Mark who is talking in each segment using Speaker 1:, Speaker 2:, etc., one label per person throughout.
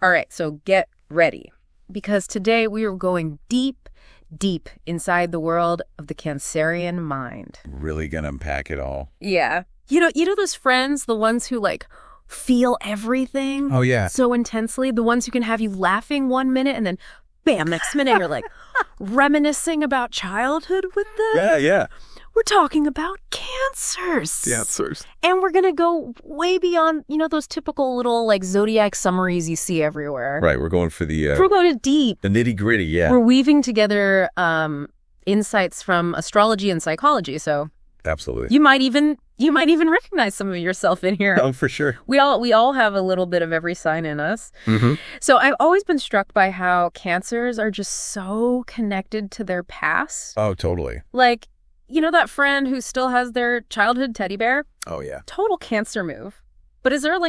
Speaker 1: All right, so get ready. Because today we are going deep, deep inside the world of the Cancerian mind.
Speaker 2: Really gonna unpack it all.
Speaker 1: Yeah. You know those friends, the ones who feel everything?
Speaker 2: Oh, yeah.
Speaker 1: So intensely, the ones who can have you laughing 1 minute and then bam, next minute you're reminiscing about childhood with them?
Speaker 2: Yeah.
Speaker 1: We're talking about cancers.
Speaker 2: Cancers.
Speaker 1: And we're going to go way beyond, those typical little Zodiac summaries you see everywhere.
Speaker 2: Right, we're going for
Speaker 1: We're going deep.
Speaker 2: the nitty-gritty, yeah.
Speaker 1: We're weaving together insights from astrology and psychology. So
Speaker 2: Absolutely.
Speaker 1: you might even recognize some of yourself in here.
Speaker 2: Oh, for sure.
Speaker 1: We all have a little bit of every sign in us.
Speaker 2: Mm-hmm.
Speaker 1: So I've always been struck by how cancers are just so connected to their past.
Speaker 2: Oh, totally.
Speaker 1: That friend who still has their childhood teddy bear?
Speaker 2: Oh, yeah.
Speaker 1: Total Cancer move. But is there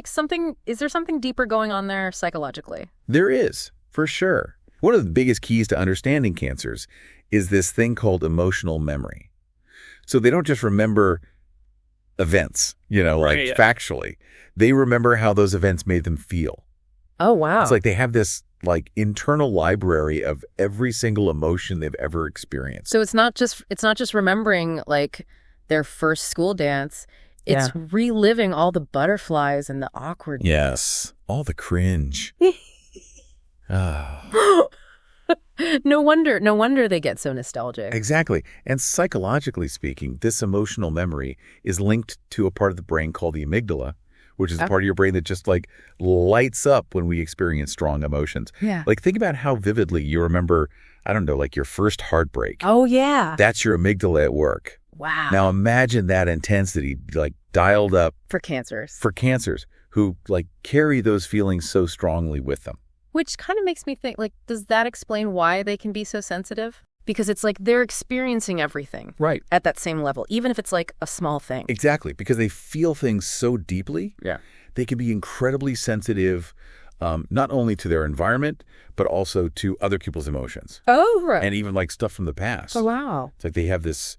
Speaker 1: something deeper going on there psychologically?
Speaker 2: There is, for sure. One of the biggest keys to understanding cancers is this thing called emotional memory. So they don't just remember events,
Speaker 1: Right.
Speaker 2: factually. They remember how those events made them feel.
Speaker 1: Oh, wow.
Speaker 2: It's like they have this internal library of every single emotion they've ever experienced.
Speaker 1: So it's not just remembering their first school dance. It's reliving all the butterflies and the awkward.
Speaker 2: Yes. All the cringe.
Speaker 1: No wonder they get so nostalgic.
Speaker 2: Exactly. And psychologically speaking, this emotional memory is linked to a part of the brain called the amygdala, which is the part of your brain that just lights up when we experience strong emotions.
Speaker 1: Yeah.
Speaker 2: Think about how vividly you remember, I don't know, your first heartbreak.
Speaker 1: Oh, yeah.
Speaker 2: That's your amygdala at work.
Speaker 1: Wow.
Speaker 2: Now imagine that intensity, dialed up
Speaker 1: For cancers.
Speaker 2: for cancers who carry those feelings so strongly with them.
Speaker 1: Which kind of makes me think, does that explain why they can be so sensitive? Because it's they're experiencing everything.
Speaker 2: Right.
Speaker 1: At that same level, even if it's a small thing.
Speaker 2: Exactly. Because they feel things so deeply.
Speaker 1: Yeah.
Speaker 2: They can be incredibly sensitive, not only to their environment, but also to other people's emotions.
Speaker 1: Oh, right.
Speaker 2: And even stuff from the past.
Speaker 1: Oh, wow.
Speaker 2: It's they have this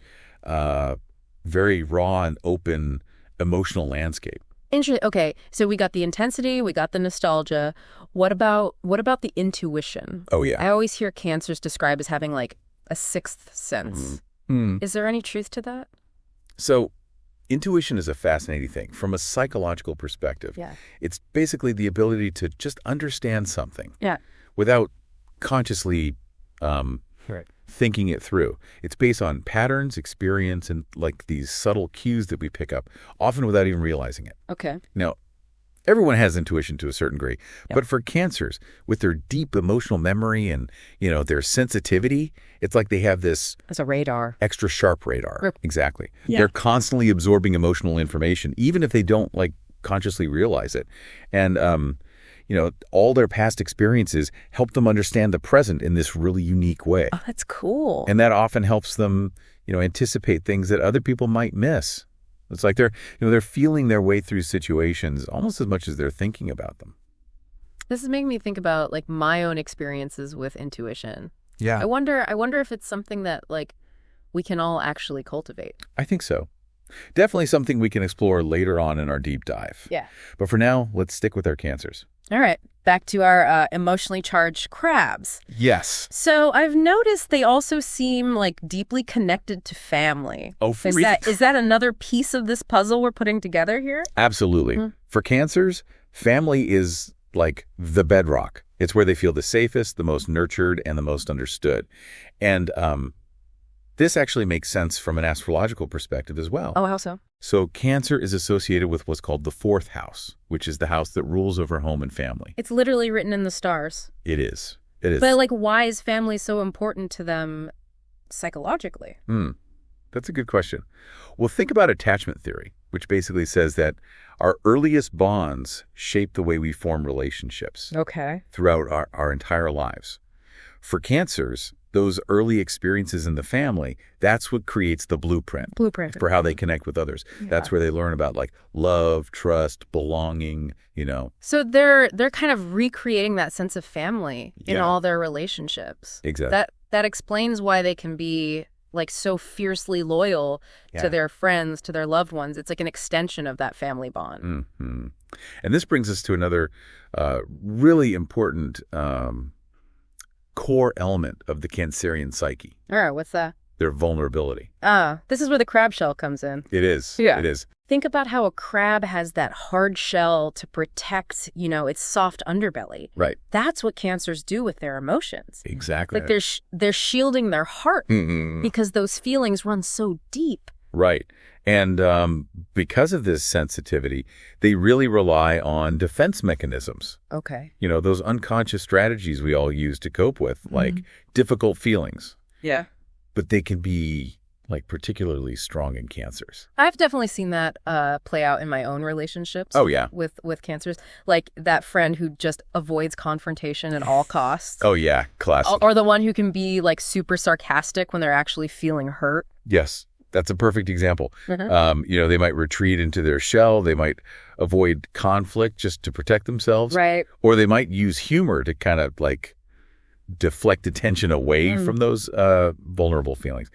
Speaker 2: very raw and open emotional landscape.
Speaker 1: Interesting. Okay, so we got the intensity, we got the nostalgia. What about the intuition?
Speaker 2: Oh, yeah.
Speaker 1: I always hear cancers described as having a sixth sense.
Speaker 2: Mm-hmm.
Speaker 1: Is there any truth to that?
Speaker 2: So intuition is a fascinating thing. From a psychological perspective, it's basically the ability to just understand something without consciously thinking it through. It's based on patterns, experience, and these subtle cues that we pick up, often without even realizing it.
Speaker 1: Okay.
Speaker 2: Now, everyone has intuition to a certain degree, but for cancers, with their deep emotional memory and, their sensitivity, it's they have this...
Speaker 1: It's a radar.
Speaker 2: Extra sharp radar. Exactly.
Speaker 1: Yeah.
Speaker 2: They're constantly absorbing emotional information, even if they don't consciously realize it. And, all their past experiences help them understand the present in this really unique way.
Speaker 1: Oh, that's cool.
Speaker 2: And that often helps them, anticipate things that other people might miss. It's they're feeling their way through situations almost as much as they're thinking about them.
Speaker 1: This is making me think about my own experiences with intuition.
Speaker 2: Yeah.
Speaker 1: I wonder if it's something that we can all actually cultivate.
Speaker 2: I think so. Definitely something we can explore later on in our deep dive.
Speaker 1: Yeah.
Speaker 2: But for now, let's stick with our cancers.
Speaker 1: All right. Back to our emotionally charged crabs.
Speaker 2: Yes.
Speaker 1: So I've noticed they also seem deeply connected to family.
Speaker 2: Oh, for real?
Speaker 1: Is that another piece of this puzzle we're putting together here?
Speaker 2: Absolutely. Mm-hmm. For cancers, family is the bedrock. It's where they feel the safest, the most nurtured, and the most understood. And this actually makes sense from an astrological perspective as well.
Speaker 1: Oh, how so?
Speaker 2: So Cancer is associated with what's called the fourth house, which is the house that rules over home and family.
Speaker 1: It's literally written in the stars.
Speaker 2: It is. It is.
Speaker 1: But why is family so important to them psychologically?
Speaker 2: That's a good question. Well, think about attachment theory, which basically says that our earliest bonds shape the way we form relationships.
Speaker 1: Okay.
Speaker 2: Throughout our entire lives. For cancers, those early experiences in the family, that's what creates the blueprint for how they connect with others. Yeah. That's where they learn about love, trust, belonging,
Speaker 1: So they're kind of recreating that sense of family in all their relationships.
Speaker 2: Exactly.
Speaker 1: That explains why they can be like so fiercely loyal to their friends, to their loved ones. It's like an extension of that family bond.
Speaker 2: Mm-hmm. And this brings us to another really important core element of the Cancerian psyche.
Speaker 1: All right, what's that?
Speaker 2: Their vulnerability.
Speaker 1: This is where the crab shell comes in.
Speaker 2: It is.
Speaker 1: Yeah.
Speaker 2: It is.
Speaker 1: Think about how a crab has that hard shell to protect, its soft underbelly.
Speaker 2: Right.
Speaker 1: That's what Cancers do with their emotions.
Speaker 2: Exactly.
Speaker 1: Like they're shielding their heart because those feelings run so deep.
Speaker 2: Right. And because of this sensitivity, they really rely on defense mechanisms.
Speaker 1: Okay.
Speaker 2: Those unconscious strategies we all use to cope with, like difficult feelings.
Speaker 1: Yeah.
Speaker 2: But they can be like particularly strong in Cancers.
Speaker 1: I've definitely seen that play out in my own relationships.
Speaker 2: Oh, yeah.
Speaker 1: With Cancers. Like that friend who just avoids confrontation at all costs.
Speaker 2: Oh, yeah. Classic.
Speaker 1: Or the one who can be like super sarcastic when they're actually feeling hurt.
Speaker 2: Yes. That's a perfect example. They might retreat into their shell. They might avoid conflict just to protect themselves.
Speaker 1: Right.
Speaker 2: Or they might use humor to kind of like deflect attention away from those vulnerable feelings.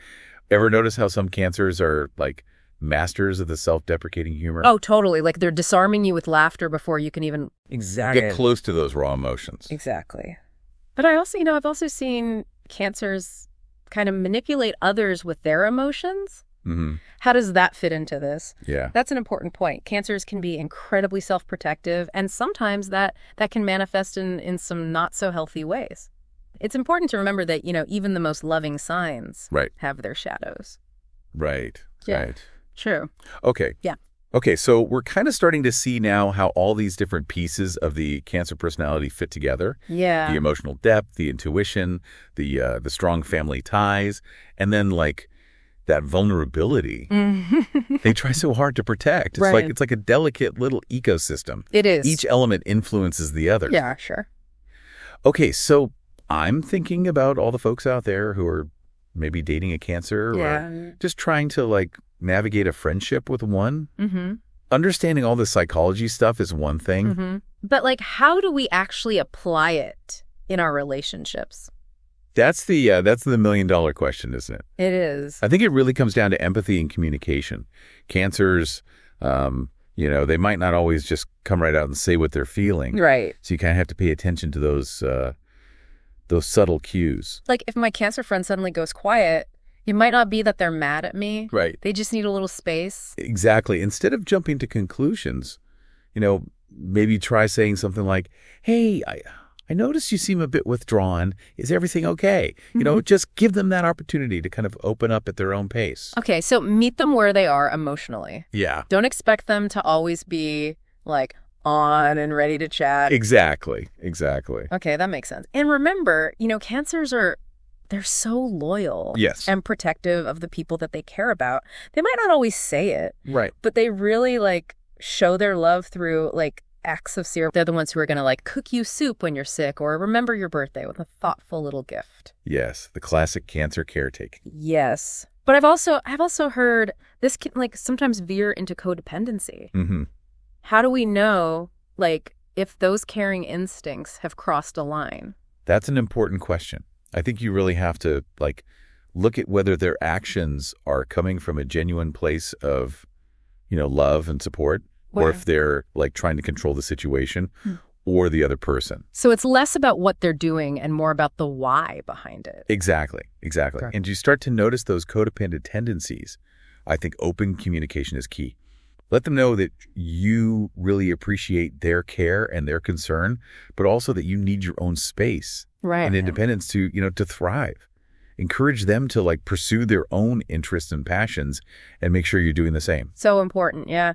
Speaker 2: Ever notice how some Cancers are like masters of the self-deprecating humor?
Speaker 1: Oh, totally. Like they're disarming you with laughter before you can even
Speaker 2: get close to those raw emotions.
Speaker 1: Exactly. But I also, I've also seen Cancers kind of manipulate others with their emotions. How does that fit into this?
Speaker 2: Yeah.
Speaker 1: That's an important point. Cancers can be incredibly self-protective, and sometimes that can manifest in some not so healthy ways. It's important to remember that, even the most loving signs have their shadows.
Speaker 2: Right.
Speaker 1: Yeah.
Speaker 2: Right.
Speaker 1: True.
Speaker 2: Okay.
Speaker 1: Yeah.
Speaker 2: Okay, so we're kind of starting to see now how all these different pieces of the Cancer personality fit together.
Speaker 1: Yeah.
Speaker 2: The emotional depth, the intuition, the strong family ties, and then like that vulnerability. They try so hard to protect. It's like a delicate little ecosystem.
Speaker 1: It is.
Speaker 2: Each element influences the other.
Speaker 1: Yeah, sure.
Speaker 2: Okay, so I'm thinking about all the folks out there who are maybe dating a Cancer or just trying to like navigate a friendship with one. Understanding all the psychology stuff is one thing.
Speaker 1: But like, how do we actually apply it in our relationships?
Speaker 2: That's the $1 million question, isn't it?
Speaker 1: It is.
Speaker 2: I think it really comes down to empathy and communication. Cancers, they might not always just come right out and say what they're feeling.
Speaker 1: Right.
Speaker 2: So you kind of have to pay attention to those subtle cues.
Speaker 1: Like if my Cancer friend suddenly goes quiet, it might not be that they're mad at me.
Speaker 2: Right.
Speaker 1: They just need a little space.
Speaker 2: Exactly. Instead of jumping to conclusions, maybe try saying something like, hey, I noticed you seem a bit withdrawn. Is everything okay? Just give them that opportunity to kind of open up at their own pace.
Speaker 1: Okay, so meet them where they are emotionally.
Speaker 2: Yeah.
Speaker 1: Don't expect them to always be like on and ready to chat.
Speaker 2: Exactly.
Speaker 1: Okay, that makes sense. And remember, Cancers they're so loyal and protective of the people that they care about. They might not always say it.
Speaker 2: Right.
Speaker 1: But they really like show their love through like acts of care. They're the ones who are going to like cook you soup when you're sick or remember your birthday with a thoughtful little gift.
Speaker 2: Yes, the classic Cancer caretaking.
Speaker 1: Yes. But I've also heard this can like sometimes veer into codependency. How do we know like if those caring instincts have crossed a line?
Speaker 2: That's an important question. I think you really have to like look at whether their actions are coming from a genuine place of, love and support. Or if they're like trying to control the situation or the other person.
Speaker 1: So it's less about what they're doing and more about the why behind it.
Speaker 2: Exactly. Okay. And you start to notice those codependent tendencies. I think open communication is key. Let them know that you really appreciate their care and their concern, but also that you need your own space and independence to thrive. Encourage them to like pursue their own interests and passions and make sure you're doing the same.
Speaker 1: So important. Yeah.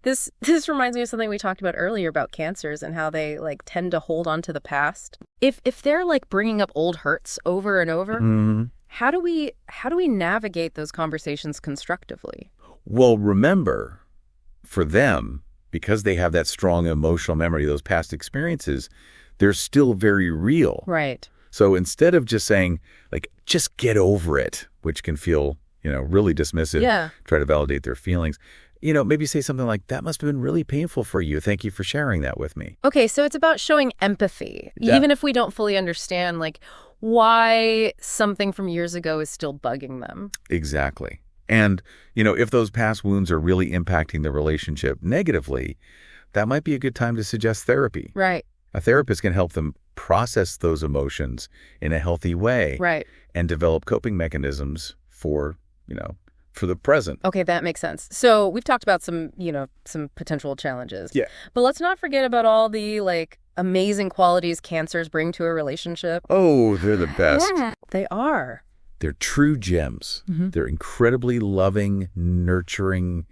Speaker 1: This reminds me of something we talked about earlier about Cancers and how they like tend to hold on to the past. If they're like bringing up old hurts over and over, how do we navigate those conversations constructively?
Speaker 2: Well, remember, for them, because they have that strong emotional memory, those past experiences, they're still very real.
Speaker 1: Right.
Speaker 2: So instead of just saying, like, just get over it, which can feel, really dismissive, try to validate their feelings, maybe say something like, that must have been really painful for you. Thank you for sharing that with me.
Speaker 1: Okay, so it's about showing empathy, even if we don't fully understand, like, why something from years ago is still bugging them.
Speaker 2: Exactly. And, if those past wounds are really impacting the relationship negatively, that might be a good time to suggest therapy.
Speaker 1: Right.
Speaker 2: A therapist can help them process those emotions in a healthy way.
Speaker 1: Right.
Speaker 2: And develop coping mechanisms for the present.
Speaker 1: Okay, that makes sense. So we've talked about some potential challenges.
Speaker 2: Yeah.
Speaker 1: But let's not forget about all the, amazing qualities cancers bring to a relationship.
Speaker 2: Oh, they're the best.
Speaker 1: Yeah, they are.
Speaker 2: They're true gems. Mm-hmm. They're incredibly loving, nurturing,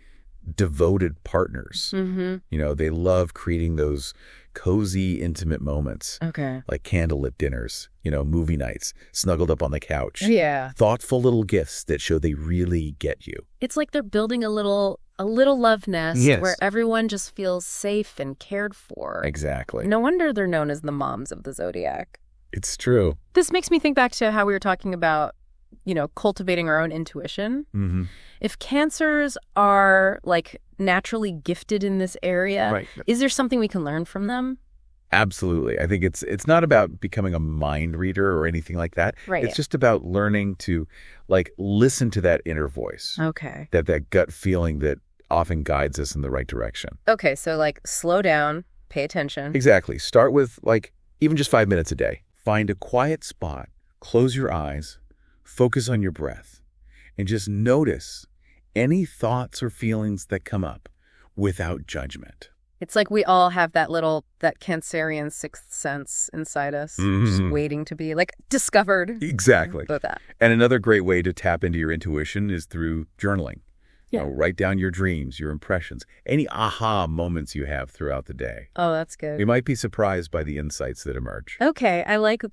Speaker 2: devoted partners. Mm-hmm. They love creating those cozy, intimate moments.
Speaker 1: Okay.
Speaker 2: Like candlelit dinners, movie nights, snuggled up on the couch.
Speaker 1: Yeah.
Speaker 2: Thoughtful little gifts that show they really get you.
Speaker 1: It's like they're building a little love nest. Yes. Where everyone just feels safe and cared for.
Speaker 2: Exactly.
Speaker 1: No wonder they're known as the moms of the Zodiac.
Speaker 2: It's true.
Speaker 1: This makes me think back to how we were talking about, cultivating our own intuition. Mm-hmm. If cancers are naturally gifted in this area, right. Is there something we can learn from them?
Speaker 2: Absolutely. I think it's not about becoming a mind reader or anything like that.
Speaker 1: Right.
Speaker 2: It's just about learning to listen to that inner voice.
Speaker 1: Okay.
Speaker 2: That gut feeling that often guides us in the right direction.
Speaker 1: Okay. So slow down, pay attention.
Speaker 2: Exactly. Start with even just 5 minutes a day. Find a quiet spot, close your eyes, focus on your breath, and just notice any thoughts or feelings that come up without judgment.
Speaker 1: It's like we all have that Cancerian sixth sense inside us, just waiting to be discovered.
Speaker 2: Exactly.
Speaker 1: About that.
Speaker 2: And another great way to tap into your intuition is through journaling. Yeah. Write down your dreams, your impressions, any aha moments you have throughout the day.
Speaker 1: Oh, that's good.
Speaker 2: You might be surprised by the insights that emerge.
Speaker 1: Okay, I like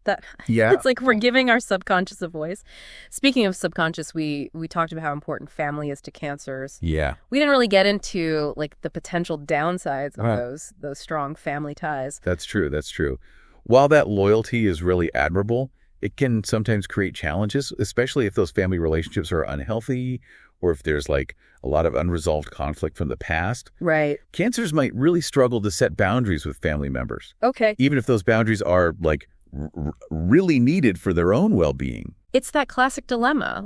Speaker 1: that.
Speaker 2: Yeah.
Speaker 1: It's like we're giving our subconscious a voice. Speaking of subconscious, we talked about how important family is to cancers.
Speaker 2: Yeah.
Speaker 1: We didn't really get into the potential downsides of those strong family ties.
Speaker 2: That's true. That's true. While that loyalty is really admirable, it can sometimes create challenges, especially if those family relationships are unhealthy or if there's a lot of unresolved conflict from the past.
Speaker 1: Right.
Speaker 2: Cancers might really struggle to set boundaries with family members.
Speaker 1: Okay.
Speaker 2: Even if those boundaries are really needed for their own well-being.
Speaker 1: It's that classic dilemma.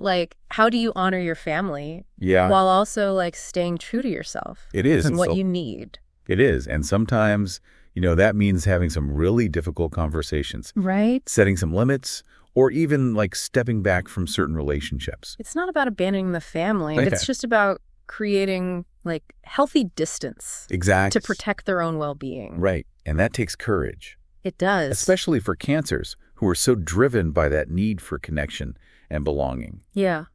Speaker 1: How do you honor your family while also staying true to yourself?
Speaker 2: It is.
Speaker 1: And what you need.
Speaker 2: It is. And sometimes, that means having some really difficult conversations.
Speaker 1: Right.
Speaker 2: Setting some limits or even stepping back from certain relationships.
Speaker 1: It's not about abandoning the family. Okay. It's just about creating healthy distance.
Speaker 2: Exactly.
Speaker 1: To protect their own well-being.
Speaker 2: Right. And that takes courage.
Speaker 1: It does.
Speaker 2: Especially for cancers who are so driven by that need for connection and belonging.
Speaker 1: Yeah.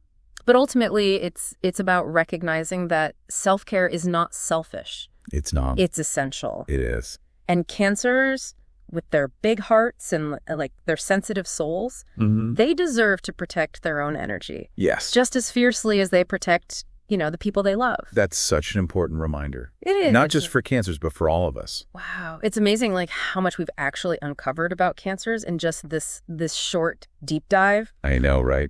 Speaker 1: But ultimately, it's about recognizing that self-care is not selfish.
Speaker 2: It's not.
Speaker 1: It's essential.
Speaker 2: It is.
Speaker 1: And cancers, with their big hearts and their sensitive souls, they deserve to protect their own energy.
Speaker 2: Yes.
Speaker 1: Just as fiercely as they protect the people they love.
Speaker 2: That's such an important reminder.
Speaker 1: It is.
Speaker 2: Not just for cancers, but for all of us.
Speaker 1: Wow. It's amazing how much we've actually uncovered about cancers in just this short deep dive.
Speaker 2: I know, right?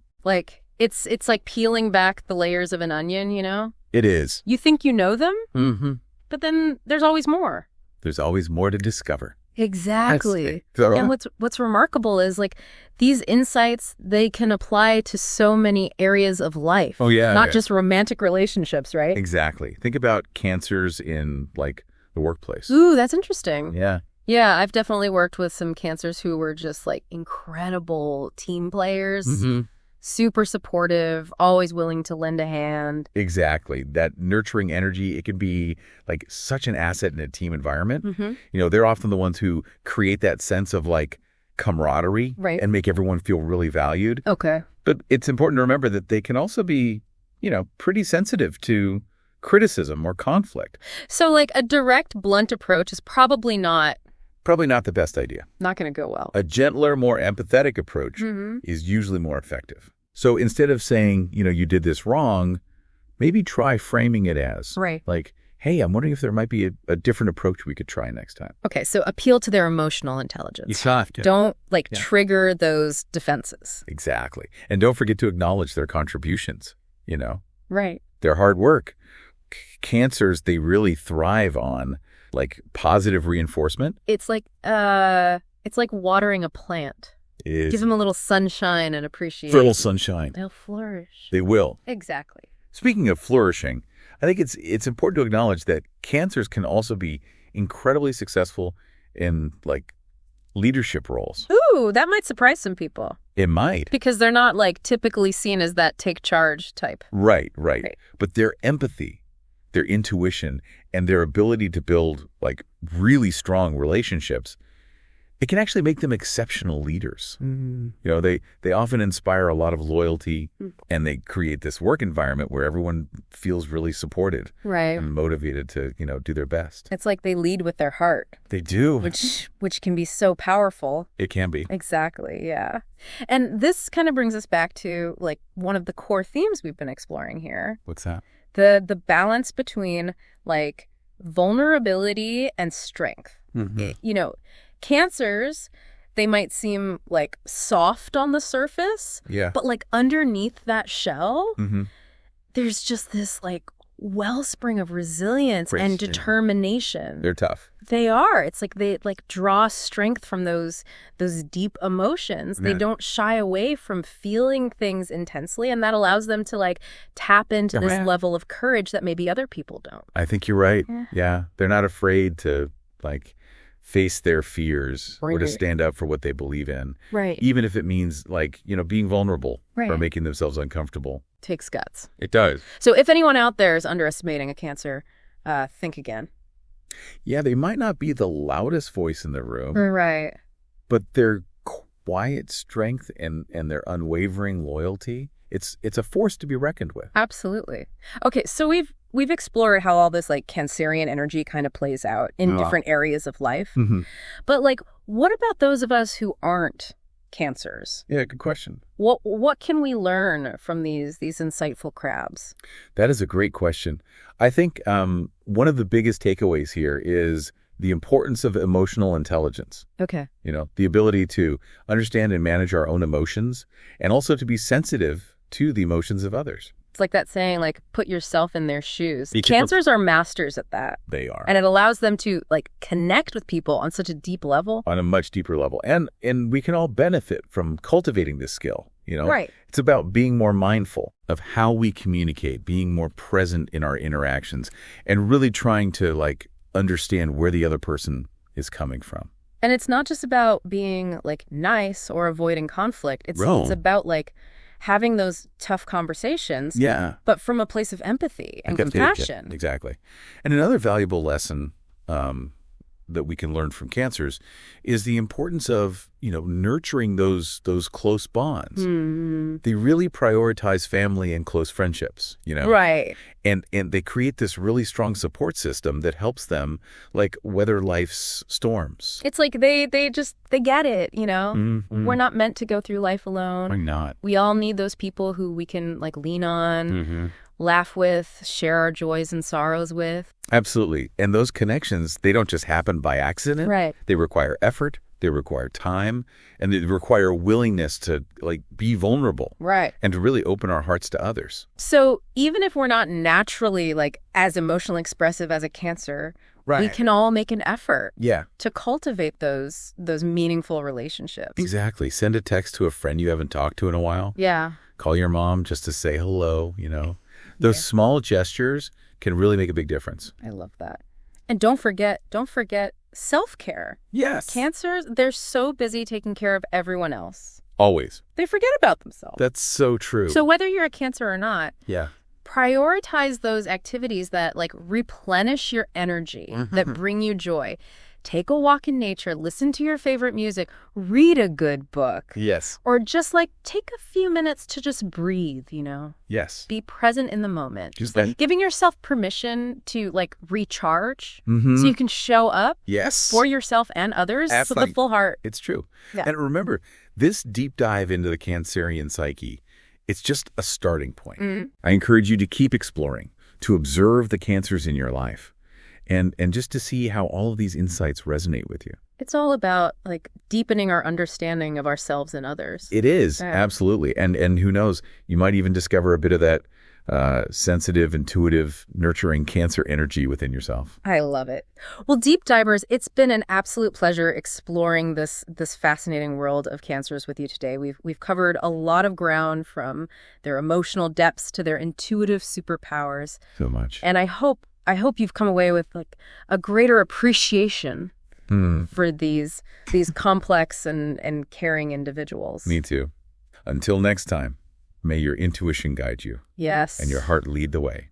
Speaker 1: It's like peeling back the layers of an onion,
Speaker 2: It is.
Speaker 1: You think you know them, but then there's always more.
Speaker 2: There's always more to discover.
Speaker 1: Exactly. And what's remarkable is these insights, they can apply to so many areas of life.
Speaker 2: Oh, yeah.
Speaker 1: Not just romantic relationships, right?
Speaker 2: Exactly. Think about cancers in the workplace.
Speaker 1: Ooh, that's interesting.
Speaker 2: Yeah.
Speaker 1: Yeah, I've definitely worked with some cancers who were just incredible team players. Super supportive, always willing to lend a hand.
Speaker 2: Exactly. That nurturing energy, it can be such an asset in a team environment. They're often the ones who create that sense of camaraderie and make everyone feel really valued.
Speaker 1: Okay.
Speaker 2: But it's important to remember that they can also be, pretty sensitive to criticism or conflict.
Speaker 1: So a direct, blunt approach is probably not
Speaker 2: the best idea.
Speaker 1: Not going to go well.
Speaker 2: A gentler, more empathetic approach is usually more effective. So instead of saying, you did this wrong, maybe try framing it as hey, I'm wondering if there might be a different approach we could try next time.
Speaker 1: Okay, so appeal to their emotional intelligence.
Speaker 2: You have to.
Speaker 1: Don't trigger those defenses.
Speaker 2: Exactly. And don't forget to acknowledge their contributions,
Speaker 1: Right.
Speaker 2: Their hard work. Cancers, they really thrive on positive reinforcement.
Speaker 1: It's like watering a plant. Give them a little sunshine and appreciation.
Speaker 2: For a little sunshine.
Speaker 1: They'll flourish.
Speaker 2: They will.
Speaker 1: Exactly.
Speaker 2: Speaking of flourishing, I think it's important to acknowledge that Cancers can also be incredibly successful in, like, leadership roles.
Speaker 1: Ooh, that might surprise some people.
Speaker 2: It might.
Speaker 1: Because they're not, like, typically seen as that take charge type.
Speaker 2: Right. But their empathy, their intuition, and their ability to build, like, really strong relationships, it can actually make them exceptional leaders. You know, they often inspire a lot of loyalty, and they create this work environment where everyone feels really supported and motivated to, you know, do their best.
Speaker 1: It's like they lead with their heart.
Speaker 2: They do.
Speaker 1: Which can be so powerful.
Speaker 2: It can be.
Speaker 1: Exactly, yeah. And this kind of brings us back to, like, one of the core themes we've been exploring here.
Speaker 2: What's that?
Speaker 1: The balance between, like, vulnerability and strength. You know, Cancers, they might seem, like, soft on the surface.
Speaker 2: Yeah.
Speaker 1: But, like, underneath that shell, there's just this, like, wellspring of resilience and determination.
Speaker 2: They're tough.
Speaker 1: They are. It's like they, like, draw strength from those deep emotions. They don't shy away from feeling things intensely, and that allows them to, like, tap into this level of courage that maybe other people don't.
Speaker 2: I think you're right. Yeah. They're not afraid to, like, face their fears or to stand up for what they believe in.
Speaker 1: Right.
Speaker 2: Even if it means, like, you know, being vulnerable or making themselves uncomfortable.
Speaker 1: Takes guts.
Speaker 2: It does.
Speaker 1: So if anyone out there is underestimating a Cancer, think again.
Speaker 2: Yeah, they might not be the loudest voice in the room.
Speaker 1: Right.
Speaker 2: But their quiet strength and their unwavering loyalty, it's a force to be reckoned with.
Speaker 1: Absolutely. Okay, so we've explored how all this, like, Cancerian energy kind of plays out in different areas of life. But, like, what about those of us who aren't Cancers?
Speaker 2: Yeah, good question.
Speaker 1: What can we learn from these insightful crabs?
Speaker 2: That is a great question. I think one of the biggest takeaways here is the importance of emotional intelligence.
Speaker 1: Okay.
Speaker 2: You know, the ability to understand and manage our own emotions, and also to be sensitive to the emotions of others.
Speaker 1: It's like that saying, like, put yourself in their shoes. Cancers are masters at that.
Speaker 2: They are.
Speaker 1: And it allows them to, like, connect with people on such a deep level.
Speaker 2: On a much deeper level. And we can all benefit from cultivating this skill, you know?
Speaker 1: Right.
Speaker 2: It's about being more mindful of how we communicate, being more present in our interactions, and really trying to, like, understand where the other person is coming from.
Speaker 1: And it's not just about being, like, nice or avoiding conflict. It's about, like, having those tough conversations, but from a place of empathy and compassion.
Speaker 2: Exactly. And another valuable lesson that we can learn from Cancers is the importance of, you know, nurturing those close bonds. They really prioritize family and close friendships, you know?
Speaker 1: Right.
Speaker 2: And they create this really strong support system that helps them, like, weather life's storms.
Speaker 1: It's like they get it, you know? We're not meant to go through life alone.
Speaker 2: We're not.
Speaker 1: We all need those people who we can, like, lean on, laugh with, share our joys and sorrows with.
Speaker 2: Absolutely. And those connections, they don't just happen by accident.
Speaker 1: Right.
Speaker 2: They require effort, they require time, and they require willingness to, like, be vulnerable.
Speaker 1: Right.
Speaker 2: And to really open our hearts to others.
Speaker 1: So even if we're not naturally, like, as emotionally expressive as a Cancer, we can all make an effort to cultivate those meaningful relationships.
Speaker 2: Exactly. Send a text to a friend you haven't talked to in a while.
Speaker 1: Yeah.
Speaker 2: Call your mom just to say hello, you know. Those small gestures can really make a big difference.
Speaker 1: I love that. And don't forget self-care.
Speaker 2: Yes.
Speaker 1: Cancers, they're so busy taking care of everyone else.
Speaker 2: Always.
Speaker 1: They forget about themselves.
Speaker 2: That's so true.
Speaker 1: So whether you're a Cancer or not,
Speaker 2: yeah,
Speaker 1: prioritize those activities that, like, replenish your energy, that bring you joy. Take a walk in nature, listen to your favorite music, read a good book.
Speaker 2: Yes.
Speaker 1: Or just, like, take a few minutes to just breathe, you know?
Speaker 2: Yes.
Speaker 1: Be present in the moment.
Speaker 2: Just then.
Speaker 1: Giving yourself permission to, like, recharge so you can show up for yourself and others with a full heart.
Speaker 2: It's true.
Speaker 1: Yeah.
Speaker 2: And remember, this deep dive into the Cancerian psyche, it's just a starting point. I encourage you to keep exploring, to observe the Cancers in your life. And just to see how all of these insights resonate with you.
Speaker 1: It's all about, like, deepening our understanding of ourselves and others.
Speaker 2: It is, absolutely. And who knows, you might even discover a bit of that sensitive, intuitive, nurturing Cancer energy within yourself.
Speaker 1: I love it. Well, deep divers, it's been an absolute pleasure exploring this fascinating world of Cancers with you today. We've covered a lot of ground, from their emotional depths to their intuitive superpowers.
Speaker 2: So much.
Speaker 1: And I hope you've come away with like a greater appreciation for these complex and caring individuals.
Speaker 2: Me too. Until next time, may your intuition guide you.
Speaker 1: Yes.
Speaker 2: And your heart lead the way.